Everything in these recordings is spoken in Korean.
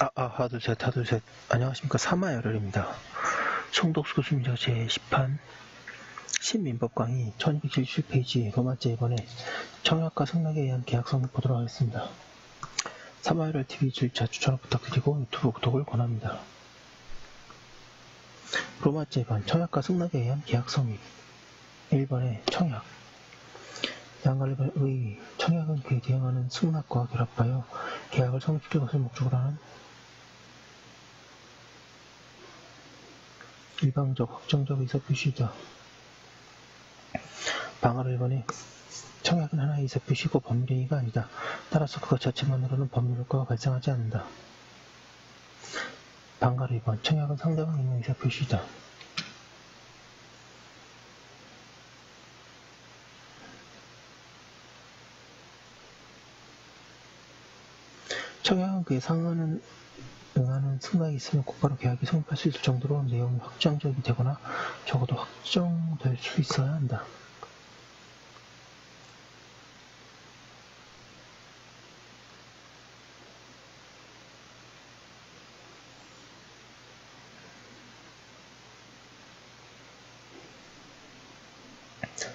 하나 둘 셋. 안녕하십니까. 사마열혈입니다. 송독수 교수님과 제10판 신민법 강의 1277페이지 로마제 1번에 청약과 승낙에 의한 계약성을 보도록 하겠습니다. 사마열혈 TV 주의자 추천을 부탁드리고 유튜브 구독을 권합니다. 로마제 1번 청약과 승낙에 의한 계약성입. 1번에 청약. 양갈의 청약은 그에 대응하는 승낙과 결합하여 계약을 성립시킬 것을 목적으로 하는 일방적, 확정적 의사표시이다. 방할 1번에 청약은 하나의 의사표시고 법률행위가 아니다. 따라서 그것 자체만으로는 법률효과가 발생하지 않는다. 방갈 2번 청약은 상대방 있는 의사표시이다. 청약은 그에 응하는 승낙이 있으면 곧바로 계약이 성립할 수 있을 정도로 내용이 확정적이 되거나 적어도 확정될 수 있어야 한다.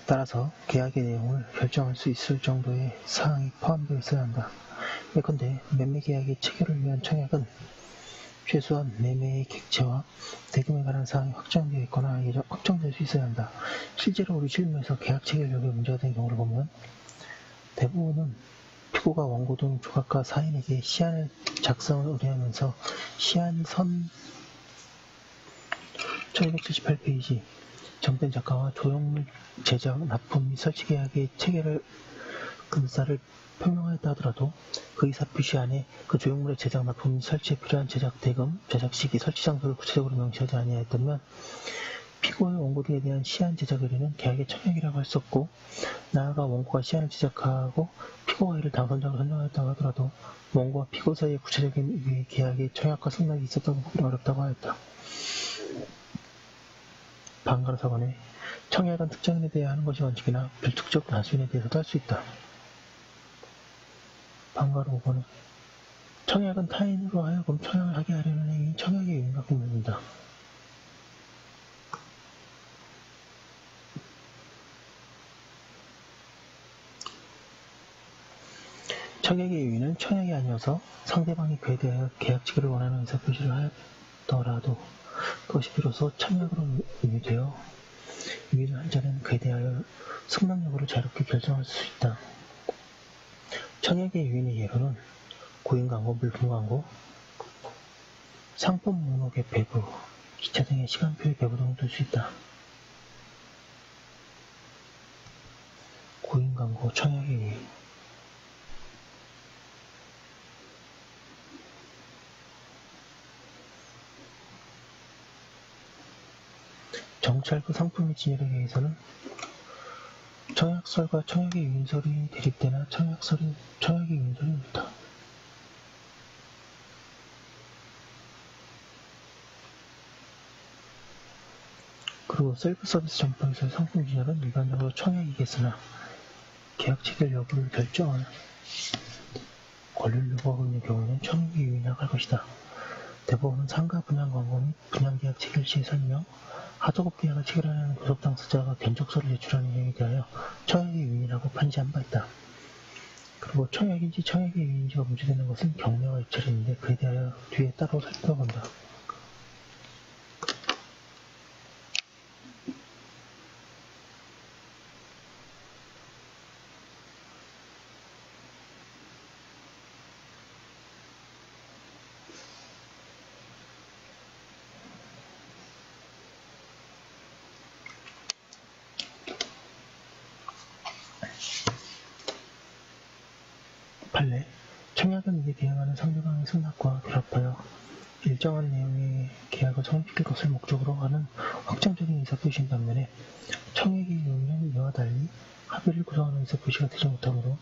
따라서 계약의 내용을 결정할 수 있을 정도의 사항이 포함되어 있어야 한다. 예컨대 매매계약의 체결을 위한 청약은 최소한 매매의 객체와 대금에 관한 사항이 확정되어 있거나 확정될 수 있어야 한다. 실제로 우리 실무에서 계약 체결 여부에 문제가 된 경우를 보면 대부분은 피고가 원고 등 조각가 사인에게 시안을 작성을 의뢰하면서 시안이 선 1278페이지 정된 작가와 조형물 제작, 납품 및 설치 계약의 체결을 의사를 표명하였다 하더라도 그 의사 표시 안에 그 조형물의 제작, 납품 및 설치에 필요한 제작 대금, 제작 시기, 설치 장소를 구체적으로 명시하지 아니하였다면 피고의 원고 등에 대한 시안 제작 의뢰는 계약의 청약이라고 할 수 없고, 나아가 원고가 시안을 제작하고 피고가 이를 당선자로 선정하였다고 하더라도 원고와 피고 사이의 구체적인 계약의 청약과 승낙이 있었다고 보기 어렵다고 하였다. 방가로 사건에 청약은 특정인에 대해 하는 것이 원칙이나 불특정 다수인에 대해서도 할 수 있다. 방가로 5번은 청약은 타인으로 하여금 청약을 하게 하려는 행위, 청약의 유인과 구별된다. 청약의 유인은 청약이 아니어서 상대방이 그에 대하여 계약 체결을 원하는 의사표시를 하였더라도 그것이 비로소 청약으로 유인되어 유인을 한 자는 그에 대하여 승낙 여부를 자유롭게 결정할 수 있다. 청약의 유인의 예로는 고인광고, 물품광고, 상품 목록의 배부, 기차 등의 시간표의 배부 등을 들 수 있다. 고인광고, 청약의 유인. 정찰부 상품의 진열에 의해서는 청약설과 청약의 유인설이 대립되나 청약의 유인설이 옳다. 그리고 셀프 서비스 전방에서의 상품 진열은 일반적으로 청약이겠으나 계약 체결 여부를 결정하는 권리를 요구하고 있는 경우에는 청약의 유인이라고 할 것이다. 대법원은 상가 분양 광고 및 분양 계약 체결 시의 설명, 하도급 계약을 체결하는 구속 당사자가 견적서를 제출하는 행위에 대하여 청약의 유인이라고 판시한 바 있다. 그리고 청약인지 청약의 유인인지가 문제되는 것은 경매와 입찰인데 그에 대하여 뒤에 따로 살펴본다. 판례, 청약은 이에 대응하는 상대방의 승낙과 결합하여 일정한 내용의 계약을 성립시킬 것을 목적으로 하는 확정적인 의사표시인 반면에 청약의 유인은 이와 달리 합의를 구성하는 의사표시가 되지 못하므로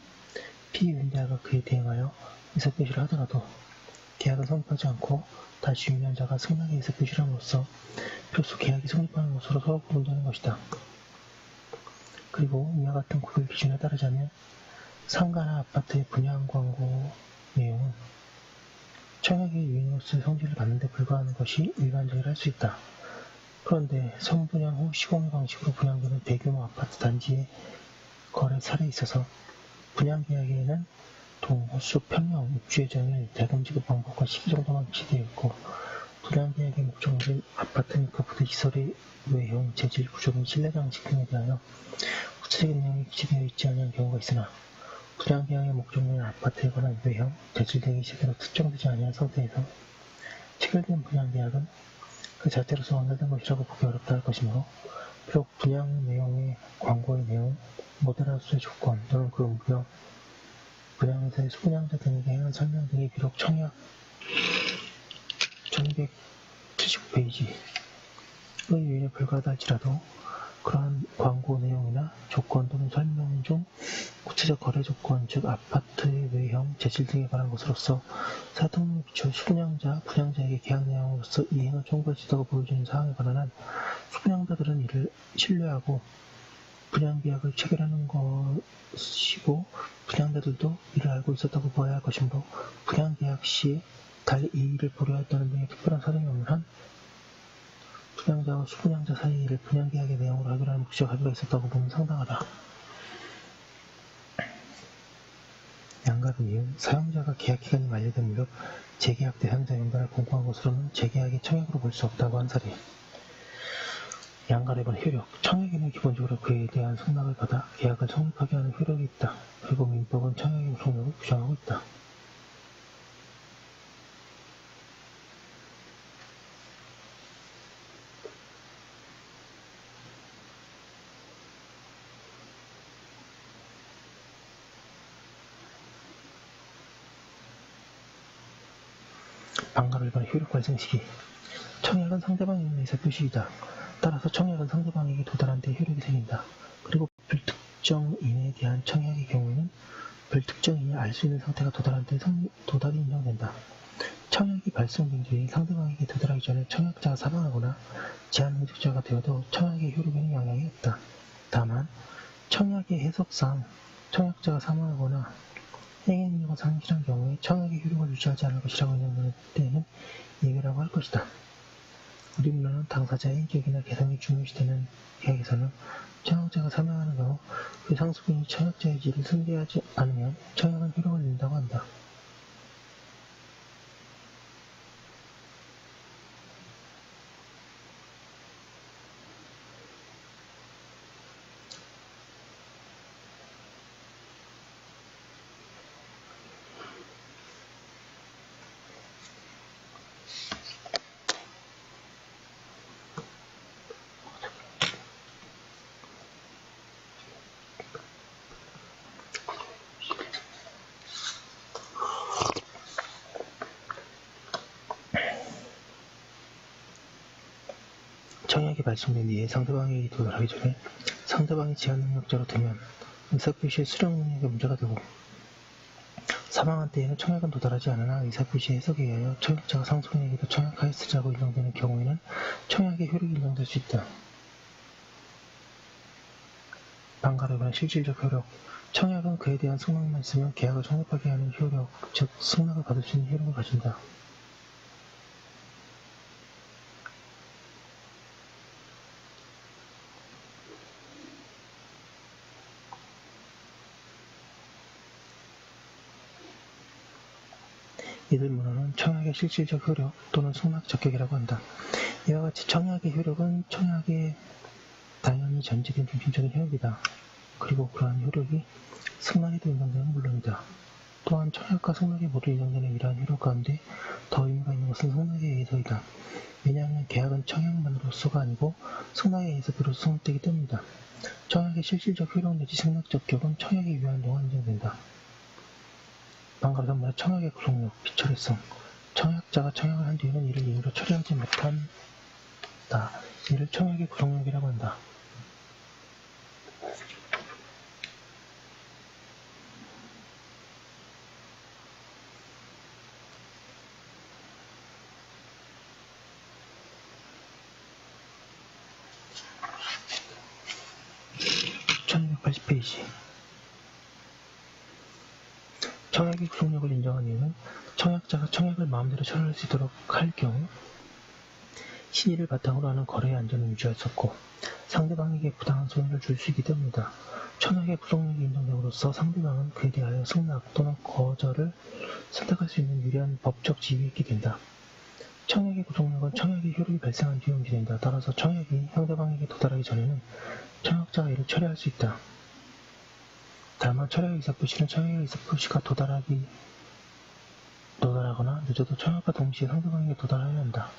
피유인자가 그에 대응하여 의사표시를 하더라도 계약은 성립하지 않고 다시 유인한 자가 승낙의 의사표시를 함으로써 필수 계약이 성립하는 것으로 서로 구분되는 것이다. 그리고 이와 같은 구별 기준에 따르자면 상가나 아파트의 분양 광고 내용은 청약의 유인으로서의 성질을 갖는 데 불과한 것이 일반적이라 할 수 있다. 그런데 선분양 후 시공의 방식으로 분양되는 대규모 아파트 단지의 거래 사례에 있어서 분양계약에는 동호수, 평형, 입주의 정일, 대금 지급 방법과 시기 정도만 기재되어 있고 분양계약의 목적물인 아파트 및 그 부대 시설의 외형, 재질, 구조 및 실내 장식 등에 대하여 구체적인 내용이 기재되어 있지 않은 경우가 있으나 분양계약의 목적물인 아파트에 관한 외형, 재질 등이 제대로 특정되지 아니한 상태에서 체결된 분양계약은 그 자체로서 완결된 것이라고 보기 어렵다 할 것이므로 비록 분양 내용의 광고의 내용, 모델하우스의 조건 또는 그 무역, 분양회사의 수분양자 등에게 하는 설명 등이 비록 청약 1275페이지의 유인에 불과하다 할지라도 그러한 광고 내용이나 조건 또는 설명 중 구체적 거래 조건, 즉 아파트의 외형, 재질 등에 관한 것으로서 사통에 비춰 수분양자, 분양자에게 계약 내용으로서 이행을 청구할 수 있다고 보여지는 사항에 관한 수분양자들은 이를 신뢰하고 분양계약을 체결하는 것이고 분양자들도 이를 알고 있었다고 보아야 할 것이므로 분양계약 시에 달리 이의를 보류하였다는 등의 특별한 사정이 없는 한 분양자와 수분양자 사이의 일을 분양계약의 내용으로 해결하는 묵시적 합의가 있었다고 보면 상당하다. 양가의 이유, 사용자가 계약기간이 만료된 무렵 재계약 대상자 연간을 공고한 것으로는 재계약이 청약으로 볼 수 없다고 한 사례. 양가에 관한 효력, 청약에는 기본적으로 그에 대한 승낙을 받아 계약을 성립하게 하는 효력이 있다. 그리고 민법은 청약의 구속력을 규정하고 있다. 반가를 관한 효력 발생 시기, 청약은 상대방에 있는 의사 표시이다. 따라서 청약은 상대방에게 도달한 데 효력이 생긴다. 그리고 불특정인에 대한 청약의 경우에는 불특정인이 알 수 있는 상태가 도달한 데 도달이 인정된다. 청약이 발송된 뒤에 상대방에게 도달하기 전에 청약자가 사망하거나 제한 의적자가 되어도 청약의 효력에는 영향이 없다. 다만 청약의 해석상 청약자가 사망하거나 행위 능력을 상실한 경우에 청약의 효력을 유지하지 않을 것이라고 인정되는 때에는 예외라고 할 것이다. 우리 문화는 당사자의 인격이나 개성이 중요시되는 계약에서는 청약자가 사망하는 경우 그 상속인이 청약자의 지위를 승계하지 않으면 청약은 효력을 잃는다고 한다. 청약이 발송된 뒤에 상대방에게 도달하기 전에 상대방이 제한 능력자로 되면 의사표시의 수령 능력에 문제가 되고 사망한 때에는 청약은 도달하지 않으나 의사표시의 해석에 의하여 청약자가 상속인에게도 청약하였으리라고 인정되는 경우에는 청약의 효력이 인정될 수 있다. 반가에 관한 실질적 효력, 청약은 그에 대한 승낙만 있으면 계약을 성립하게 하는 효력, 즉 승낙을 받을 수 있는 효력을 가진다. 이들 문헌은 청약의 실질적 효력 또는 승낙 적격이라고 한다. 이와 같이 청약의 효력은 청약에 당연히 전제된 중심적인 효력이다. 그리고 그러한 효력이 승낙에도 인정되는 물론이다. 또한 청약과 승낙이 모두 인정되는 이러한 효력 가운데 더 의미가 있는 것은 승낙에 의해서이다. 왜냐하면 계약은 청약만으로서가 아니고 승낙에 의해서 비로소 성립되기 때문이다. 청약의 실질적 효력 내지 승낙 적격은 청약에 유효한 동안 인정된다. 반가로 전문의 청약의 구속력, 비처리성, 청약자가 청약을 한 뒤에는 이를 임의로 처리하지 못한다. 이를 청약의 구속력이라고 한다. (1280페이지) 청약의 구속력을 인정한 이유는 청약자가 청약을 마음대로 처리할 수 있도록 할 경우 신의를 바탕으로 하는 거래의 안전을 유지할 수 없고 상대방에게 부당한 손해를 줄 수 있기 때문이다. 청약의 구속력이 인정됨으로써 상대방은 그에 대하여 승낙 또는 거절을 선택할 수 있는 유리한 법적 지위에 있게 된다. 청약의 구속력은 청약의 효력이 발생한 뒤에 운기된다. 따라서 청약이 상대방에게 도달하기 전에는 청약자가 이를 처리할 수 있다. 다만 철회의 의사표시는 청약의 의사표시가 도달하거나 늦어도 청약과 동시에 상대방에게 도달하여야 한다.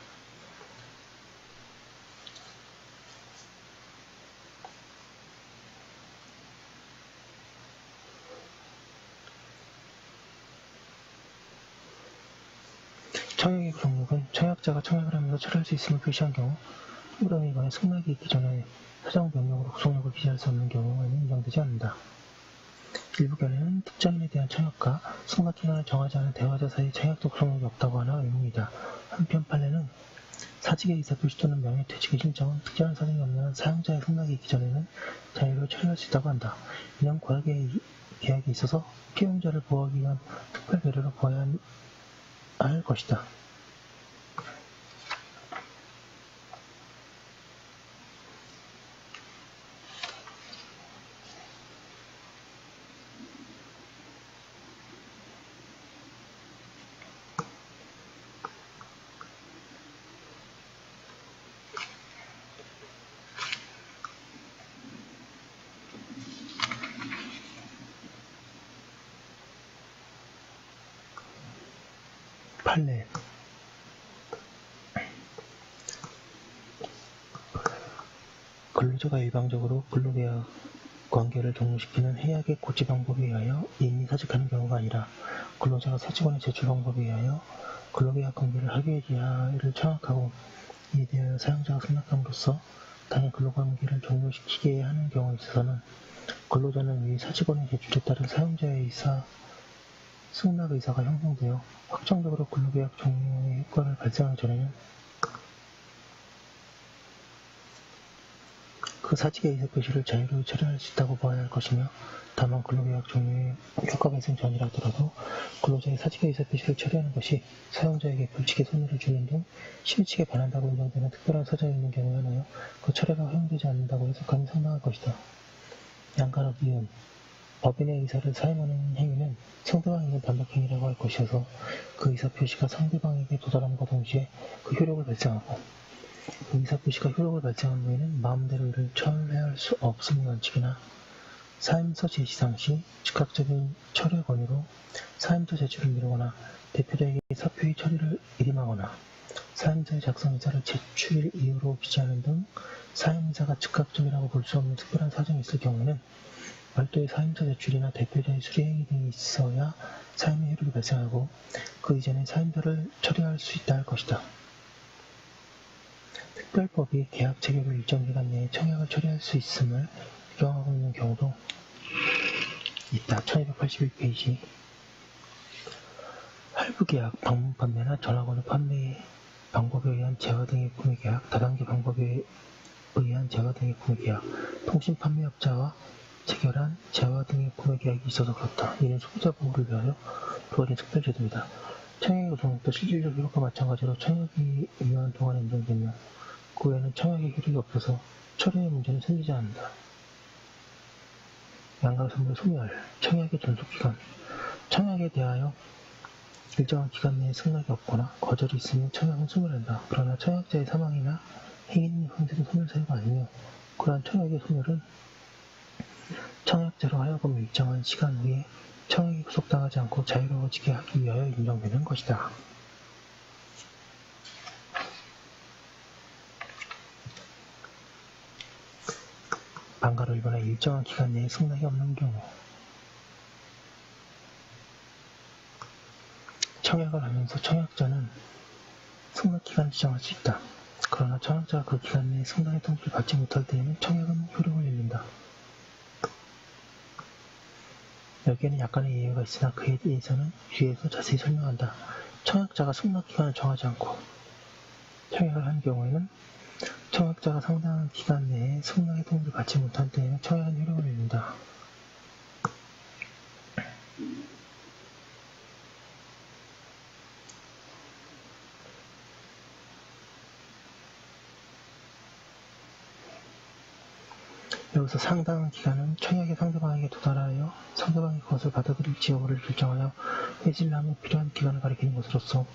청약의 구속력은 청약자가 청약을 하면서 처리할 수 있음을 표시한 경우 그러면 이번에 승낙이 있기 전에 사정 변경으로 구속력을 기재할 수 없는 경우에는 인정되지 않는다. 일부 견해는 특정인에 대한 청약과 승낙 기간을 정하지 않은 대화자 사이 청약도 구속력이 없다고 하나 의문이다. 한편 판례는 사직의 의사표시 또는 명예퇴직의 신청은 특정한 사정이 없는 사용자의 승낙이 있기 전에는 자유로 처리할 수 있다고 한다. 이는 고액의 계약에 있어서 피용자를 보호하기 위한 특별 배려로 보아야 할 것이다. 판례 근로자가 일방적으로 근로계약 관계를 종료시키는 해약의 고지 방법에 의하여 임의 사직하는 경우가 아니라 근로자가 사직원의 제출 방법에 의하여 근로계약 관계를 하기를 청약하고 이에 대하여 사용자가 승낙함으로써 당해 근로관계를 종료시키게 하는 경우에 있어서는 근로자는 이 사직원의 제출에 따른 사용자의 승낙 의사가 형성되어 확정적으로 근로계약 종료의 효과를 발생하기 전에는 그 사직의 의사표시를 자유로 처리할 수 있다고 보아야 할 것이며 다만 근로계약 종료의 효과 발생 전이라 하더라도 근로자의 사직의 의사표시를 처리하는 것이 사용자에게 불치게 손해를 주는 등 실칙에 반한다고 인정되는 특별한 사정이 있는 경우에 하나여 그 처리가 허용되지 않는다고 해석하면 상당할 것이다. 양가로 이은 법인의 의사를 사임하는 행위는 상대방에게 반박행위라고 할 것이어서 그 의사표시가 상대방에게 도달함과 동시에 그 효력을 발생하고 그 의사표시가 효력을 발생한 후에는 마음대로 이를 철회할 수 없음의 원칙이나 사임서 제시상 시 즉각적인 철회 권유로 사임서 제출을 미루거나 대표자에게 사표의 처리를 일임하거나 사임자의 작성 의사를 제출 이유로 기재하는 등 사임의사가 즉각적이라고 볼 수 없는 특별한 사정이 있을 경우에는 별도의 사임서 제출이나 대표자의 수리행위 등이 있어야 사임의 효력이 발생하고 그 이전에 사임서를 처리할 수 있다 할 것이다. 특별법이 계약 체결후 일정 기간 내에 청약을 처리할 수 있음을 규정하고 있는 경우도 있다. 1281페이지 할부계약, 방문 판매나 전화번호 판매 방법에 의한 재화 등의 구매 계약, 다단계 방법에 의한 재화 등의 구매 계약, 통신 판매업자와 체결한 재화 등의 구매 계약이 있어서 그렇다. 이는 소비자 보호를 위하여 부과된 특별제도이다. 청약의 구속력도 실질적 효력과 마찬가지로 청약이 유효한 동안에 인정되며 그 외에는 청약의 효력이 없어서 처리의 문제는 생기지 않는다. 양가선물 소멸, 청약의 존속기간 청약에 대하여 일정한 기간 내에 승낙이 없거나 거절이 있으면 청약은 소멸한다. 그러나 청약자의 사망이나 행인 형태는 소멸 사유가 아니며 그러한 청약의 소멸은 청약자로 하여금 일정한 시간 후에 청약이 구속당하지 않고 자유로워지게 하기 위하여 인정되는 것이다. 반가로 1번에 일정한 기간 내에 승낙이 없는 경우 청약을 하면서 청약자는 승낙 기간을 지정할 수 있다. 그러나 청약자가 그 기간 내에 승낙의 통지를 받지 못할 때에는 청약은 효력을 잃는다. 여기에는 약간의 예외가 있으나 그에 대해서는 뒤에서 자세히 설명한다. 청약자가 승낙 기간을 정하지 않고 청약을 한 경우에는 청약자가 상당한 기간 내에 승낙의 통지를 받지 못할 때에는 청약은 효력을 잃는다. 여기서 상당한 기간은 청약이 상대방에게 도달하여 상대방이 그것을 받아들일지 여부를 결정하여 해지하면 필요한 기간을 가리키는 것으로서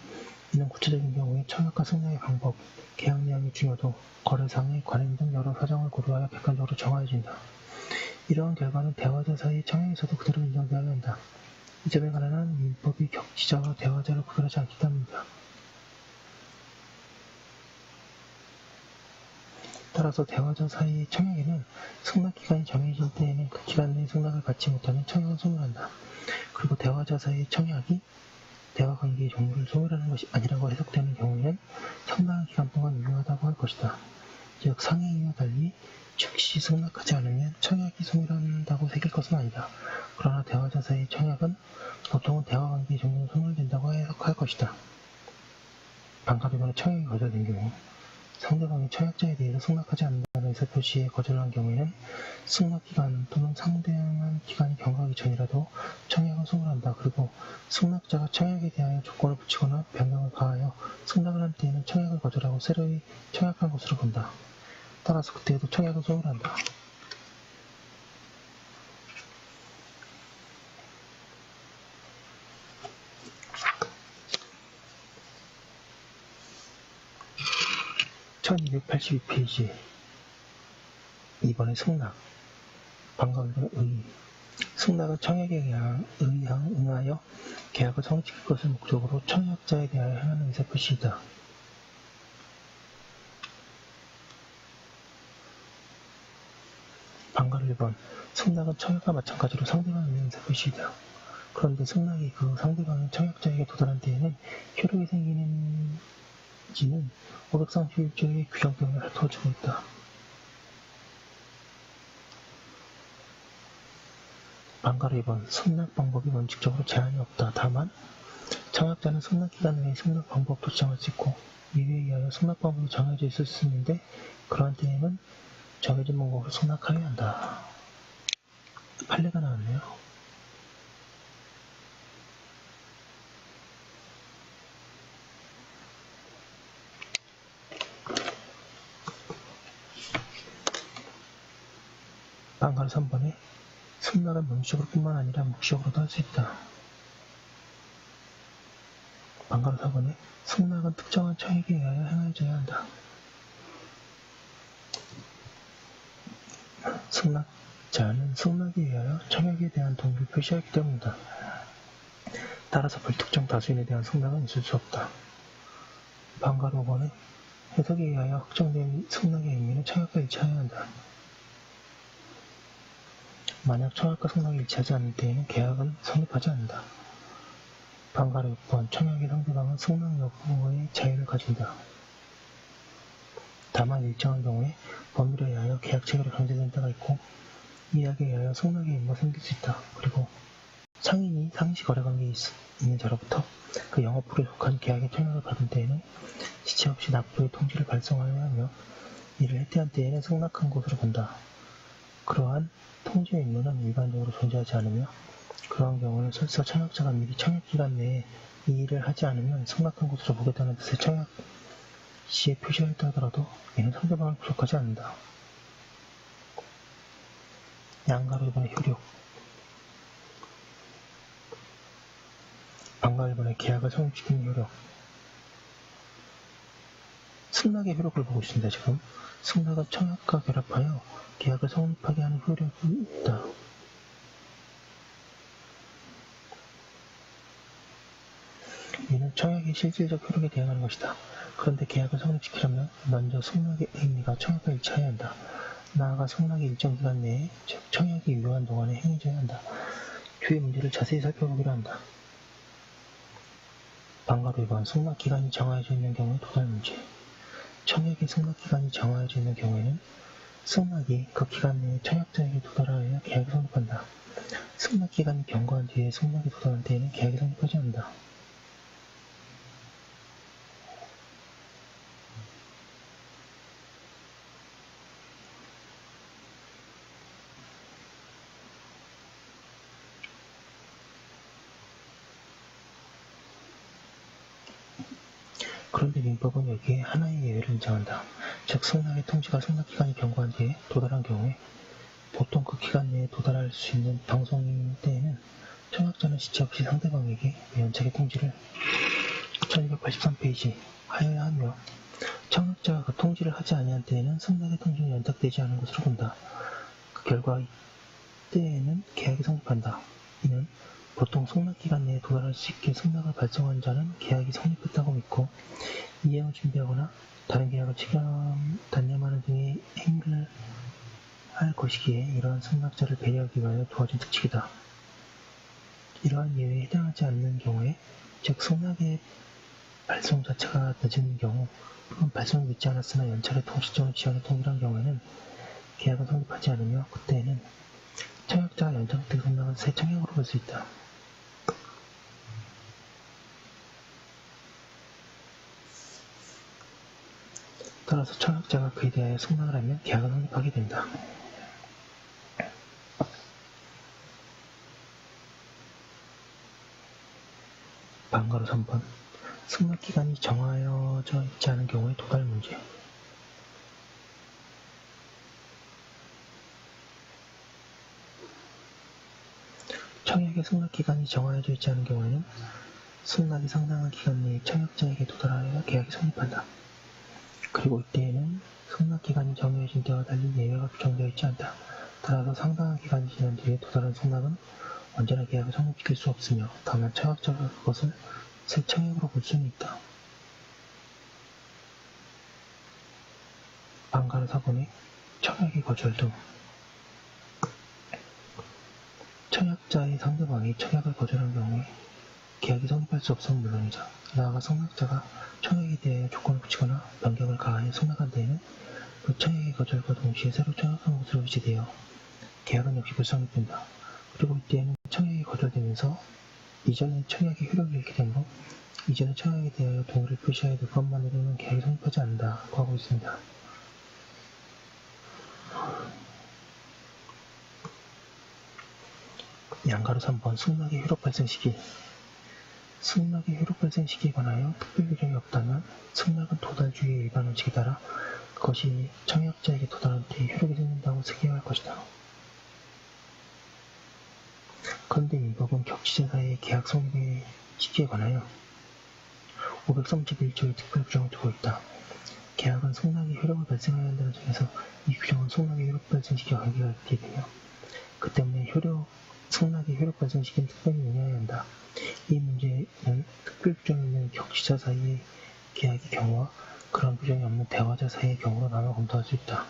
이는 구체적인 경우에 청약과 승낙의 방법, 계약 내용의 중요도, 거래상의 관행 등 여러 사정을 고려하여 객관적으로 정하여진다. 이러한 결과는 대화자 사이의 청약에서도 그대로 인정되어야 한다. 이 점에 관한 민법이 격지자와 대화자를 구별하지 않기 때문이다. 따라서 대화자 사이의 청약에는 승낙기간이 정해진 때에는 그 기간 내에 승낙을 받지 못하면 청약은 소멸한다. 그리고 대화자 사이의 청약이 대화관계의 종류를 소멸하는 것이 아니라고 해석되는 경우에는 상당한 기간 동안 유효하다고 할 것이다. 즉 상해이와 달리 즉시 승낙하지 않으면 청약이 소멸한다고 새길 것은 아니다. 그러나 대화자 사이의 청약은 보통은 대화관계의 종류로 소멸된다고 해석할 것이다. 반값 이번에 청약이 거절된 경우 상대방이 청약자에 대해서 승낙하지 않는다는 의사표시에 거절한 경우에는 승낙기간 또는 상대한 기간이 경과하기 전이라도 청약은 소멸한다. 그리고 승낙자가 청약에 대하여 조건을 붙이거나 변경을 가하여 승낙을 한 때에는 청약을 거절하고 새로이 청약한 것으로 본다. 따라서 그때에도 청약은 소멸한다. (1282페이지) 2번의 승낙 방금 의 승낙은 청약에 응하여 계약을 성립시킬 것을 목적으로 청약자에 대하여 행하는 의사표시이다. 방가로 1번 승낙은 청약과 마찬가지로 상대방에 의한 의사표시이다. 그런데 승낙이 그 상대방의 청약자에게 도달한 때에는 효력이 생기는지는 531조의 규정 때문에 핥아주고 있다. 방가로 2번 승낙 방법이 원칙적으로 제한이 없다. 다만 청약자는 승낙기간 외에 승낙 방법도 정할 수 있고 이에 의하여 승낙 방법이 정해져 있을 수 있는데 그러한 때에는 정해진 방법으로 승낙하여야 한다. 판례가 나왔네요. 방가로 3번에 승낙은 명시적으로 뿐만 아니라 묵시적으로도 할 수 있다. 방가로 4번에 승낙은 특정한 청약에 의하여 행해져야 한다. 승낙자는 승낙에 의하여 청약에 대한 동의를 표시하기 때문이다. 따라서 불특정 다수인에 대한 승낙은 있을 수 없다. 방가로 5번에 해석에 의하여 확정된 승낙의 의미는 청약과 일치하여야 한다. 만약 청약과 승낙이 일치하지 않을 때에는 계약은 성립하지 않는다. 방가로 6번 청약의 상대방은 승낙 여부의 자유를 가진다. 다만 일정한 경우에 법률에 의하여 계약 체결이 강제된 때가 있고 이약에 의하여 승낙의 의무가 생길 수 있다. 그리고 상인이 상시 거래관계에 있는 자로부터 그 영업부에 속한 계약의 청약을 받은 때에는 지체 없이 납부의 통지를 발송하여야 하며 이를 해태한 때에는 승낙한 것으로 본다. 그러한 통지의 의무는 일반적으로 존재하지 않으며 그러한 경우는 설사 청약자가 미리 청약기간 내에 이 일을 하지 않으면 승낙한 것으로 보겠다는 뜻의 청약 시에 표시하였다 하더라도 이는 상대방을 구속하지 않는다. 양가로 1번의 효력 방가로 1번의 계약을 성립시키는 효력 승낙의 효력을 보고 있습니다. 지금 승낙은 청약과 결합하여 계약을 성립하게 하는 효력이 있다. 이는 청약의 실질적 효력에 대응하는 것이다. 그런데 계약을 성립시키려면 먼저 승낙의 의미가 청약과 일치해야 한다. 나아가 승낙의 일정 기간 내에 즉 청약이 유효한 동안에 행해져야 한다. 주의 문제를 자세히 살펴보기로 한다. 방가로 2번 승낙기간이 정하여져 있는 경우의 도달 문제 청약의 승낙기간이 정하여져 있는 경우에는 승낙이 그 기간 내에 청약자에게 도달하여 계약이 성립한다. 승낙기간이 경과한 뒤에 승낙이 도달한 때에는 계약이 성립하지 않는다. 그런데 민법은 여기에 하나의 예외를 인정한다. 즉 승낙의 통지가 승낙기간이 경과한 뒤에 도달한 경우에 보통 그 기간 내에 도달할 수 있는 방송인 때에는 청약자는 지체 없이 상대방에게 연착의 통지를 1283페이지 하여야 하며 청약자가 그 통지를 하지 아니한 때에는 승낙의 통지는 연착되지 않은 것으로 본다. 그 결과 이때에는 계약이 성립한다. 이는 보통 승낙기간 내에 도달할 수 있게 승낙을 발송한 자는 계약이 성립했다고 믿고 이행을 준비하거나 다른 계약을 단념하는 등의 행위를 할 것이기에 이러한 승낙자를 배려하기 위하여 두어진 특칙이다. 이러한 예외에 해당하지 않는 경우에 즉 승낙의 발송 자체가 늦은 경우 또는 발송이 늦지 않았으나 연착의 통지점을 지연해 통지한 경우에는 계약은 성립하지 않으며 그때에는 청약자가 연착된 승낙은 새 청약으로 볼 수 있다. 따라서 청약자가 그에 대하여 승낙을 하면 계약은 성립하게 된다. 반가로 3번 승낙기간이 정하여져 있지 않은 경우의 도달 문제. 청약의 승낙기간이 정하여져 있지 않은 경우에는 승낙이 상당한 기간 내에 청약자에게 도달하여 계약이 성립한다. 그리고 이때에는 승낙기간이 정해진 때와 달리 예외가 규정되어 있지 않다. 따라서 상당한 기간이 지난 뒤에 도달한 승낙은 언제나 계약을 성립시킬 수 없으며 다만 청약자가 그것을 새 청약으로 볼 수는 있다. 반가로 4번에 청약의 거절 등 청약자의 상대방이 청약을 거절한 경우에 계약이 성립할 수 없음은 물론이자 나아가 승낙자가 청약에 대해 조건을 붙이거나 변경을 가하여 승낙한 데에는 그 청약의 거절과 동시에 새로 청약한 것으로 위치되어 계약은 역시 불성립된다. 그리고 이때에는 청약이 거절되면서 이전의 청약의 효력을 잃게 되므로 이전의 청약에 대하여 동의를 표시해야 될 것만으로는 계약이 성립하지 않는다고 하고 있습니다. 양가로 3번 승낙의 효력 발생 시기. 승낙의 효력 발생 시기에 관하여 특별 규정이 없다면 승낙은 도달주의 일반 원칙에 따라 그것이 청약자에게 도달한 뒤에 효력이 생긴다고 새겨야 할 것이다. 그런데 이 법은 격취자사의 계약 성립의 시기에 관하여 531조의 특별 규정을 두고 있다. 계약은 승낙의 효력을 발생해야 한다는 점에서 이 규정은 승낙의 효력 발생 시기와 관계가 있게 되며 그 때문에 승낙의 효력 발생 시기는 특별히 논의해야 한다. 이 문제는 특별 규정이 있는 격취자 사이의 계약의 경우와 그런 규정이 없는 대화자 사이의 경우로 나눠 검토할 수 있다.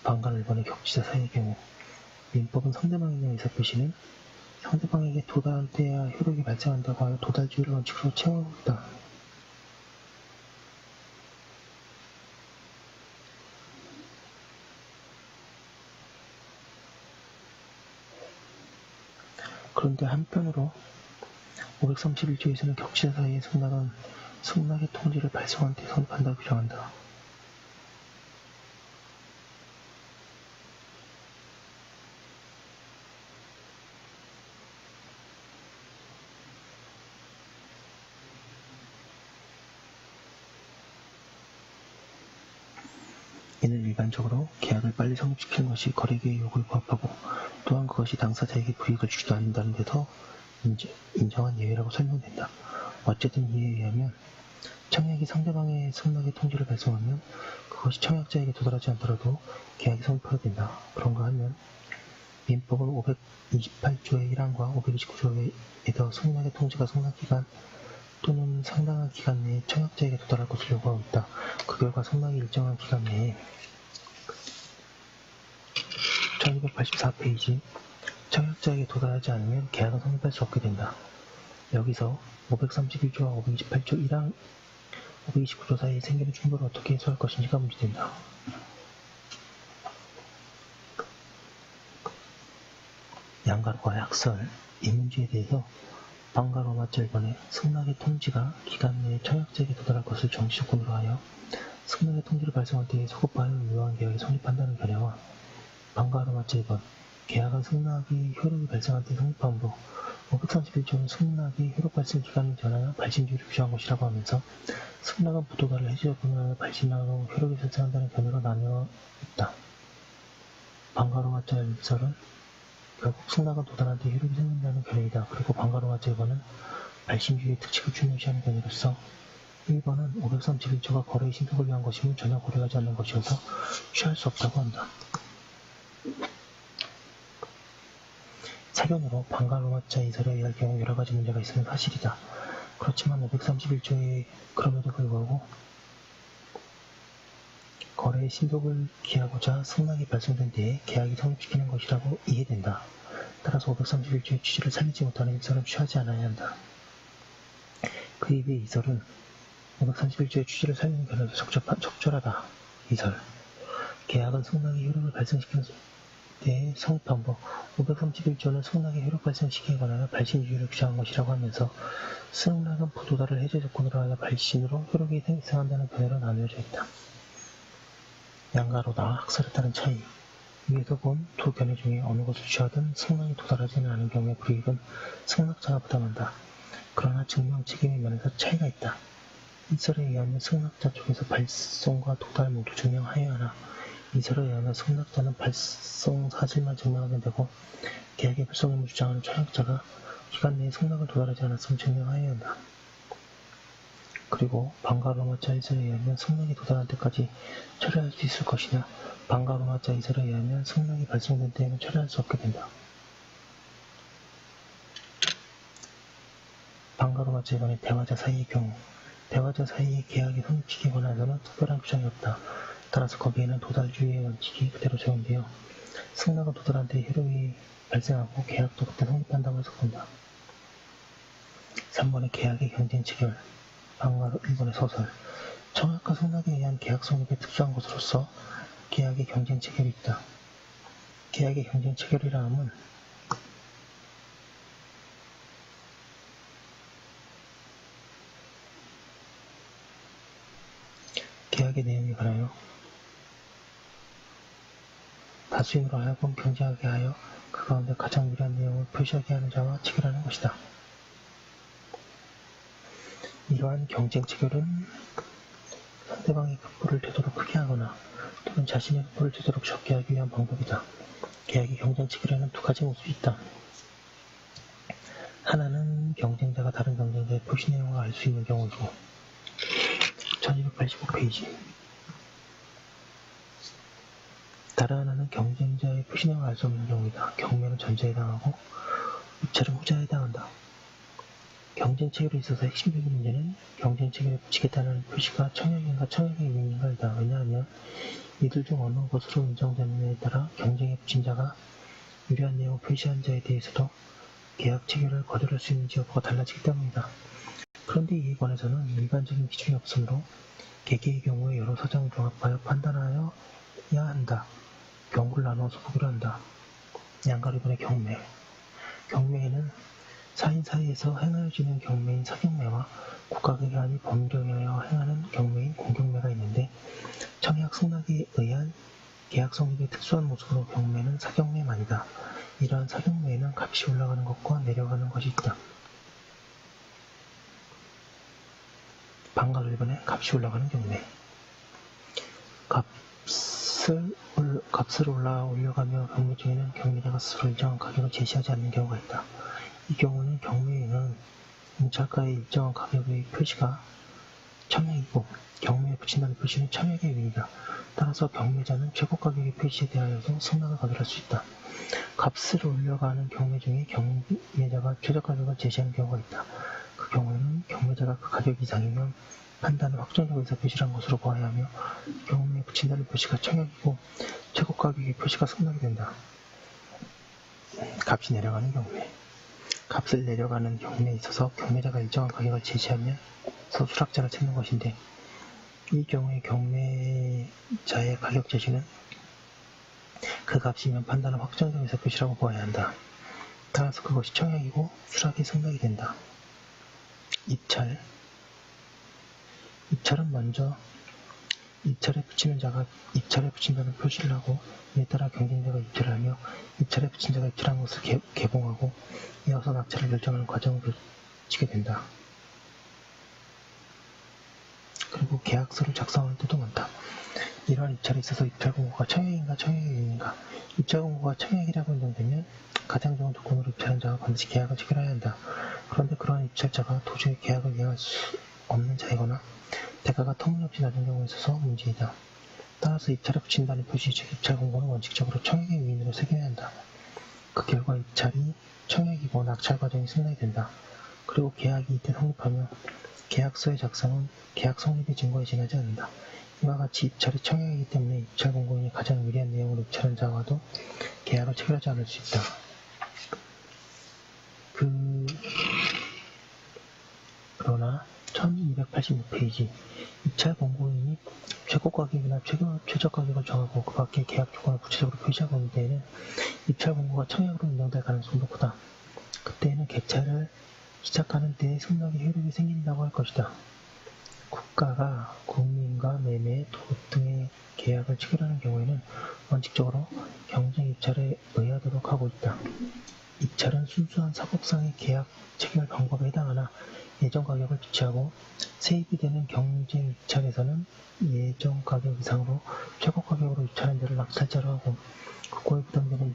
반가 1번의 격취자 사이의 경우 민법은 상대방에 대한 의사표시는 상대방에게 도달한 때야 효력이 발생한다고 하여 도달주의를 원칙으로 채용하고 있다. 그런데 한편으로 531조에서는 격취자 사이의 승낙은 승낙의 통지를 발송한 뒤 성립한다고 규정한다. 이는 일반적으로 계약을 빨리 성립시키는 것이 거래계의 요구에 부합하고 또한 그것이 당사자에게 불이익을 주지도 않는다는 데서 인정한 예외라고 설명된다. 어쨌든 이에 의하면 청약이 상대방의 승낙의 통지를 발송하면 그것이 청약자에게 도달하지 않더라도 계약이 성립하게 된다. 그런가 하면 민법은 528조의 1항과 529조에서 승낙의 통지가 승낙기간 또는 상당한 기간 내에 청약자에게 도달할 것을 요구하고 있다. 그 결과 승낙이 일정한 기간 내에 1284페이지 청약자에게 도달하지 않으면 계약은 성립할 수 없게 된다. 여기서 531조와 528조 1항, 529조 사이에 생기는 충돌을 어떻게 해소할 것인지가 문제된다. 양가로와 약설, 이 문제에 대해서 반가로마 1번에 승낙의 통지가 기간 내에 청약자에게 도달할 것을 정지조건으로 하여 승낙의 통지를 발송할 때에 소급하여 유효한 계약이 성립한다는 견해와 반가로마 1번 계약은 승낙이 효력이 발생할 때 성립하므로 531조는 승낙이 효력 발생 기간을 전하여 발신주의를 규정한 것이라고 하면서 승낙은 부도달을 해지하거나 발신하고 효력이 발생한다는 견해로 나뉘어 있다. 방가로마자 이설은 결국 승낙은 도달한 데 효력이 생긴다는 견해이다. 그리고 방가로마자 1번은 발신주의의 특칙을 중요시하는 견해로서 1번은 531조가 거래의 신속을 위한 것임을 전혀 고려하지 않는 것이어서 취할 수 없다고 한다. 사견으로 방가로마자 이설에 의할 경우 여러가지 문제가 있으면 사실이다. 그렇지만 531조에 그럼에도 불구하고 거래의 신속을 기하고자 승낙이 발송된 때에 계약이 성립시키는 것이라고 이해된다. 따라서 531조의 취지를 살리지 못하는 이설은 취하지 않아야 한다. 그에 비해 이설은 531조의 취지를 살리는 견해도 적절하다. 이설. 계약은 승낙의 효력을 발생시키는 때의 성립 방법. 531조는 승낙의 효력 발생 시기에 관하여 발신주의를 규정한 것이라고 하면서 승낙은 부도달을 해제 조건으로 하여 발신으로 효력이 생성한다는 견해로 나누어져 있다. 양가로다 학설에 따른 차이. 위에서 본 두 견해 중에 어느 것을 취하든 승낙이 도달하지는 않은 경우에 불이익은 승낙자가 부담한다. 그러나 증명 책임의 면에서 차이가 있다. 이설에 의하면 승낙자 쪽에서 발송과 도달 모두 증명하여야 하나 이설에 의하면 승낙자는 발송 사실만 증명하면 되고 계약의 발송 의무 주장하는 청약자가 기간 내에 승낙을 도달하지 않았으면 증명하여야 한다. 그리고 방가로마자 이설에 의하면 승낙이 도달한 때까지 처리할 수 있을 것이냐 방가로마자 이설에 의하면 승낙이 발송된 때에는 처리할 수 없게 된다. 방가로마자 1번의 대화자 사이의 경우 대화자 사이의 계약이 성립시키에 관해서는 특별한 규정이 없다. 따라서 거기에는 도달주의의 원칙이 그대로 적용되어 승낙은 도달한 때 효력이 발생하고 계약도 그때 성립한다고 해석된다. 3번의 계약의 경쟁 체결 방가로 1번의 소설 청약과 승낙에 의한 계약 성립의 특수한 것으로서 계약의 경쟁 체결이 있다. 계약의 경쟁 체결이라 함은 계약의 내용에 관하여 다수인으로 하여금 경쟁하게 하여 그 가운데 가장 유리한 내용을 표시하게 하는 자와 체결하는 것이다. 이러한 경쟁 체결은 상대방의 극보를 되도록 크게 하거나 또는 자신의 극보를 되도록 적게 하기 위한 방법이다. 계약의 경쟁 체결에는 두 가지 모습이 있다. 하나는 경쟁자가 다른 경쟁자의 표시 내용을 알 수 있는 경우이고 1285페이지 다른 하나는 경쟁자의 표시 내용을 알 수 없는 경우이다. 경매는 전자에 해당하고 입찰은 후자에 해당한다. 경쟁 체결에 있어서 핵심적인 문제는 경쟁 체결에 붙이겠다는 표시가 청약인가 청약의 의미인가이다. 왜냐하면 이들 중 어느 것으로 인정되느냐에 따라 경쟁에 붙인 자가 유리한 내용을 표시한 자에 대해서도 계약 체결을 거절할 수 있는지 여부가 달라지기 때문이다. 그런데 이에 관해서는 일반적인 기준이 없으므로 개개의 경우에 여러 사정을 종합하여 판단하여야 한다. 경우를 나누어서 보기로 한다. 양가로 1번의 경매 경매에는 사인 사이에서 행하여지는 경매인 사경매와 국가기관이 법령하여 행하는 경매인 공경매가 있는데 청약 승낙에 의한 계약 성립의 특수한 모습으로 경매는 사경매만이다. 이러한 사경매에는 값이 올라가는 것과 내려가는 것이 있다. 방가로 1번에 값이 올라가는 경매 값을 올려가며 경매 중에는 경매자가 스스로 일정한 가격을 제시하지 않는 경우가 있다. 이 경우는 경매에는 임차가의 일정한 가격의 표시가 청약이고 경매에 붙인다는 표시는 청약의 의미이다. 따라서 경매자는 최고 가격의 표시에 대하여도 승낙을 거절할 수 있다. 값을 올려가는 경매 중에 경매자가 최저 가격을 제시하는 경우가 있다. 그 경우에는 경매자가 그 가격 이상이면 판단을 확정적 의사 표시를 한 것으로 보아야 하며 경매에 붙인다는 표시가 청약이고 최고 가격의 표시가 승낙이 된다. 값이 내려가는 경매 값을 내려가는 경매에 있어서 경매자가 일정한 가격을 제시하면서 수락자를 찾는 것인데 이 경우에 경매자의 가격 제시는 그 값이면 판단은 확정적 의사 표시라고 보아야 한다. 따라서 그것이 청약이고 수락이 승낙이 된다. 입찰은 먼저 입찰에 붙이는 자가 입찰에 붙인다는 표시를 하고 이에 따라 경쟁자가 입찰을 하며 입찰에 붙인 자가 입찰한 것을 개봉하고 이어서 낙찰을 결정하는 과정을 거치게 된다. 그리고 계약서를 작성할 때도 많다. 이러한 입찰에 있어서 입찰 공고가 청약인가 청약인가. 입찰 공고가 청약이라고 인정되면 가장 좋은 조건으로 입찰한 자가 반드시 계약을 체결해야 한다. 그런데 그러한 입찰자가 도저히 계약을 이행할 수 없는 자이거나 대가가 터무니없이 낮은 경우에 있어서 문제이다. 따라서 입찰에 붙인다는 표시, 즉 입찰 공고는 원칙적으로 청약의 위인으로 새겨야 한다. 그 결과 입찰이 청약이고 낙찰 과정이 승낙이 된다. 그리고 계약이 이때 성립하며 계약서의 작성은 계약 성립의 증거에 지나지 않는다. 이와 같이 입찰이 청약이기 때문에 입찰 공고인이 가장 유리한 내용으로 입찰한 자와도 계약을 체결하지 않을 수 있다. 그러나 1286페이지 입찰 공고인이 최고가격이나 최저가격을 정하고 그 밖의 계약 조건을 구체적으로 표시하고 있는 데에는 입찰 공고가 청약으로 인정될 가능성이 높다. 그때에는 개찰을 시작하는 때에 승낙의 효력이 생긴다고 할 것이다. 국가가 국민과 매매, 도급 등의 계약을 체결하는 경우에는 원칙적으로 경쟁 입찰에 의하도록 하고 있다. 입찰은 순수한 사법상의 계약 체결 방법에 해당하나 예정 가격을 비치하고 세입이 되는 경쟁 입찰에서는 예정 가격 이상으로 최고 가격으로 입찰한 자를 낙찰자로 하고 국고에 부담되는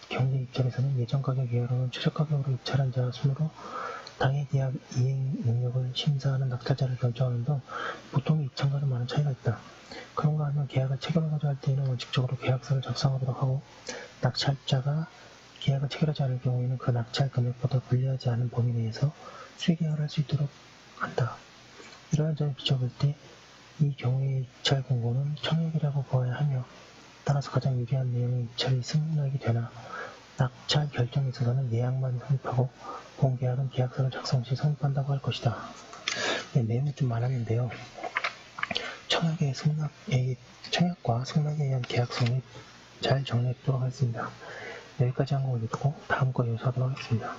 경쟁 입찰에서는 예정 가격 이하로는 최저 가격으로 입찰한 자 순으로 당해 계약 이행 능력을 심사하는 낙찰자를 결정하는 등 보통의 입찰과는 많은 차이가 있다. 그런가 하면 계약을 체결하고자 할 때에는 원칙적으로 계약서를 작성하도록 하고 낙찰자가 계약을 체결하지 않을 경우에는 그 낙찰 금액보다 불리하지 않은 범위 내에서 수의계약을 할 수 있도록 한다. 이러한 점에 비춰볼 때 이 경우의 입찰 공고는 청약이라고 보아야 하며 따라서 가장 유리한 내용의 입찰이 승낙이 되나 낙찰 결정에 있어서는 예약만 성립하고 본계약은 계약서를 작성 시 성립한다고 할 것이다. 네, 내용이 좀 많았는데요. 청약과 승낙에 의한 계약 성립 잘 정리해보도록 하겠습니다. 여기까지 한 거 올려두고 다음 거 요소하도록 하겠습니다.